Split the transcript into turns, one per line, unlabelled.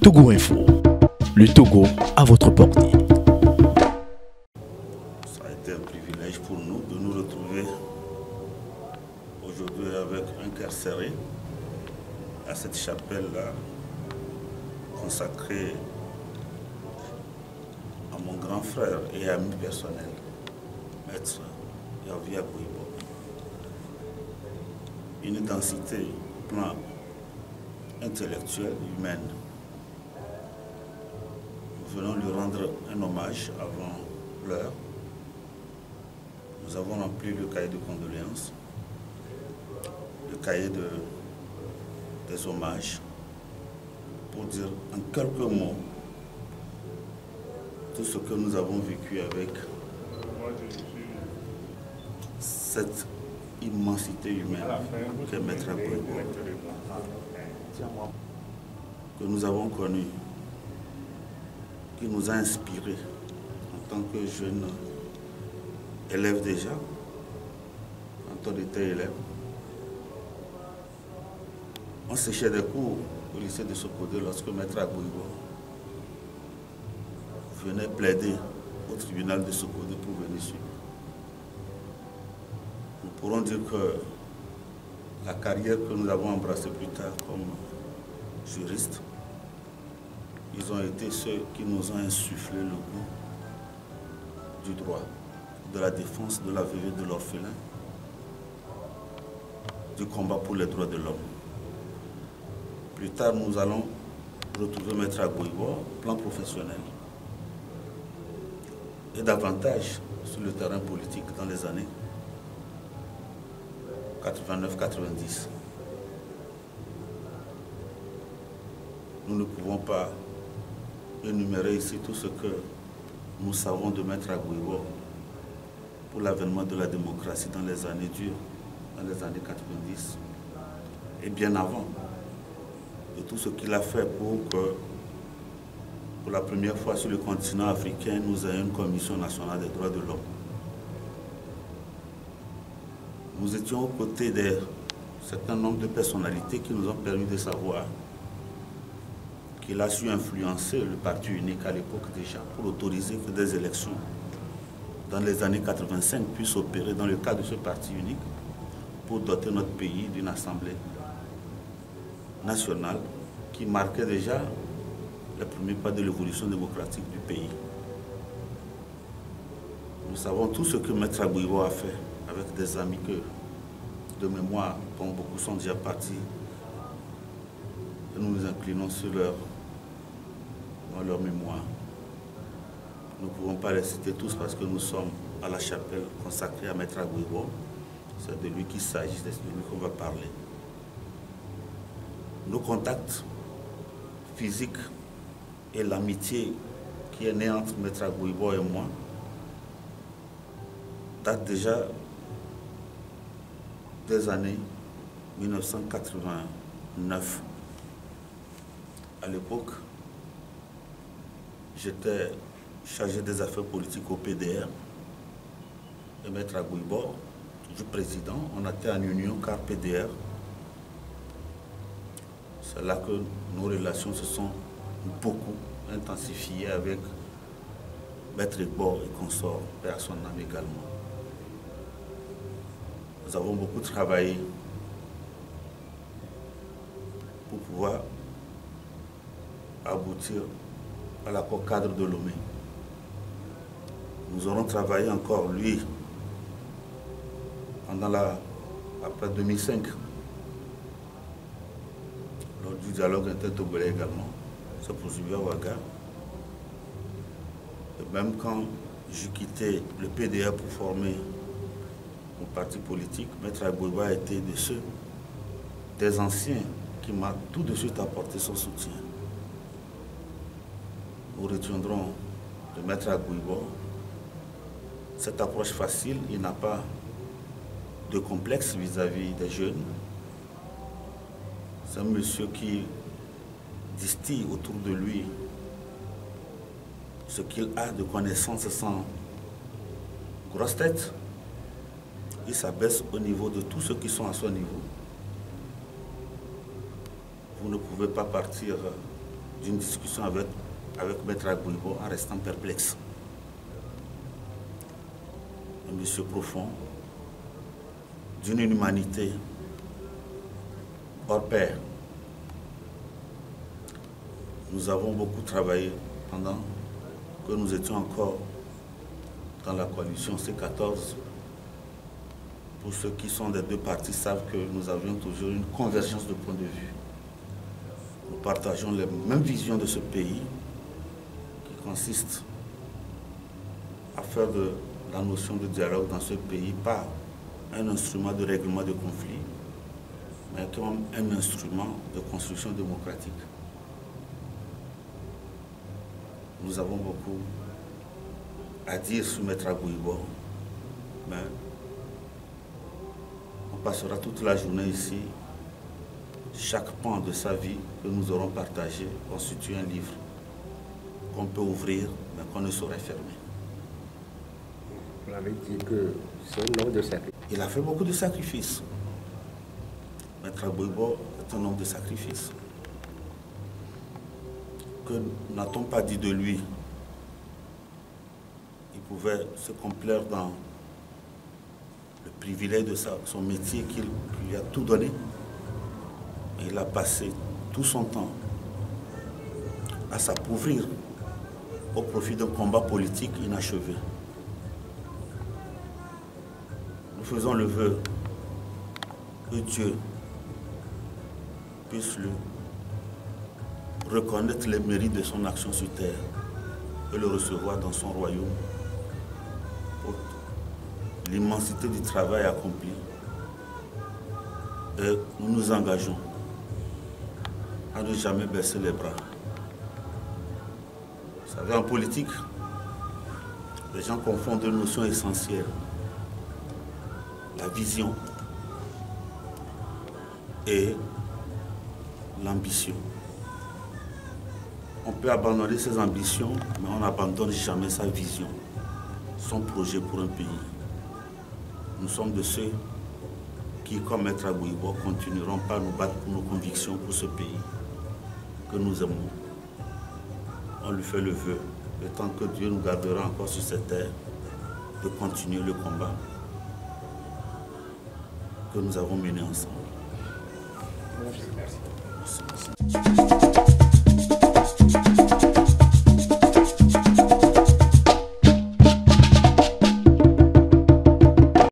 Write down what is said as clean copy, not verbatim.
Togo Info. Le Togo à votre portée.
Ça a été un privilège pour nous de nous retrouver aujourd'hui avec un cœur serré à cette chapelle-là consacrée à mon grand frère et ami personnel, Maître Yavia Gouibo. Une densité au plan intellectuel, humaine. Nous venons lui rendre un hommage avant l'heure. Nous avons rempli le cahier de condoléances, le cahier des hommages, pour dire en quelques mots tout ce que nous avons vécu avec cette immensité humaine qu'est Maître Gouibo, que nous avons connu, qui nous a inspirés en tant que jeunes élèves déjà, quand on était élève. On séchait des cours au lycée de Sokodé lorsque Maître Gouibo venait plaider au tribunal de Sokodé pour venir suivre. Nous pourrons dire que la carrière que nous avons embrassée plus tard comme juristes, ils ont été ceux qui nous ont insufflé le goût du droit, de la défense de la veuve et de l'orphelin, du combat pour les droits de l'homme. Plus tard, nous allons retrouver Maître Gouibo au plan professionnel et davantage sur le terrain politique dans les années 89-90. Nous ne pouvons pas énumérer ici tout ce que nous savons de Maître Gouibo pour l'avènement de la démocratie dans les années dures, dans les années 90 et bien avant, de tout ce qu'il a fait pour que, pour la première fois sur le continent africain, nous ayons une commission nationale des droits de l'homme. Nous étions aux côtés d'un certain nombre de personnalités qui nous ont permis de savoir qu'il a su influencer le parti unique à l'époque déjà pour autoriser que des élections dans les années 85 puissent opérer dans le cadre de ce parti unique pour doter notre pays d'une assemblée nationale qui marquait déjà les premiers pas de l'évolution démocratique du pays. Nous savons tout ce que Maître Gouibo a fait avec des amis que, de mémoire, dont beaucoup sont déjà partis. Et nous nous inclinons sur leur mémoire. Nous ne pouvons pas les citer tous parce que nous sommes à la chapelle consacrée à Maître Gouibo. C'est de lui qu'il s'agit, c'est de lui qu'on va parler. Nos contacts physiques et l'amitié qui est née entre Maître Gouibo et moi datent déjà des années 1989. À l'époque, j'étais chargé des affaires politiques au PDR et Maître Gouibo, du président, on était en union car PDR. C'est là que nos relations se sont beaucoup intensifiées avec Maître Gouibo et consorts, paix à son âme également. Nous avons beaucoup travaillé pour pouvoir aboutir à l'accord cadre de Lomé. Nous aurons travaillé encore, lui, après 2005, lors du dialogue intertogolais également, c'est poursuivi à Ouaga. Et même quand j'ai quitté le PDA pour former mon parti politique, Maître Gouibo a été de ceux, des anciens, qui m'a tout de suite apporté son soutien. Nous retiendrons de Maître Gouibo cette approche facile. Il n'a pas de complexe vis-à-vis des jeunes. C'est un monsieur qui distille autour de lui ce qu'il a de connaissances sans grosse tête. Il s'abaisse au niveau de tous ceux qui sont à son niveau. Vous ne pouvez pas partir d'une discussion avec Maître Agbouibo en restant perplexe. Un monsieur profond, d'une humanité hors pair. Nous avons beaucoup travaillé pendant que nous étions encore dans la coalition C14. Pour ceux qui sont des deux partis savent que nous avions toujours une convergence de points de vue. Nous partageons les mêmes visions de ce pays qui consiste à faire de la notion de dialogue dans ce pays pas un instrument de règlement de conflits, mais comme un instrument de construction démocratique. Nous avons beaucoup à dire sur Maître Agbouibo, mais on passera toute la journée ici. Chaque pan de sa vie que nous aurons partagé constitue un livre qu'on peut ouvrir, mais qu'on ne saurait fermer.
Vous avez dit que c'est un homme de sacrifice.
Il a fait beaucoup de sacrifices. Maître Agbouibo est un homme de sacrifice. Que n'a-t-on pas dit de lui? Il pouvait se complaire dans le privilège de son métier qu'il lui a tout donné. Il a passé tout son temps à s'appauvrir au profit d'un combat politique inachevé. Nous faisons le vœu que Dieu puisse lui reconnaître les mérites de son action sur terre et le recevoir dans son royaume pour l'immensité du travail accompli. Et nous nous engageons à ne jamais baisser les bras. Vous savez, en politique, les gens confondent deux notions essentielles. La vision et l'ambition. On peut abandonner ses ambitions, mais on n'abandonne jamais sa vision, son projet pour un pays. Nous sommes de ceux qui, comme Maître Agbouibo, continueront pas à nous battre pour nos convictions pour ce pays que nous aimons. On lui fait le vœu, le temps que Dieu nous gardera encore sur cette terre, de continuer le combat que nous avons mené ensemble.
Merci.
Merci.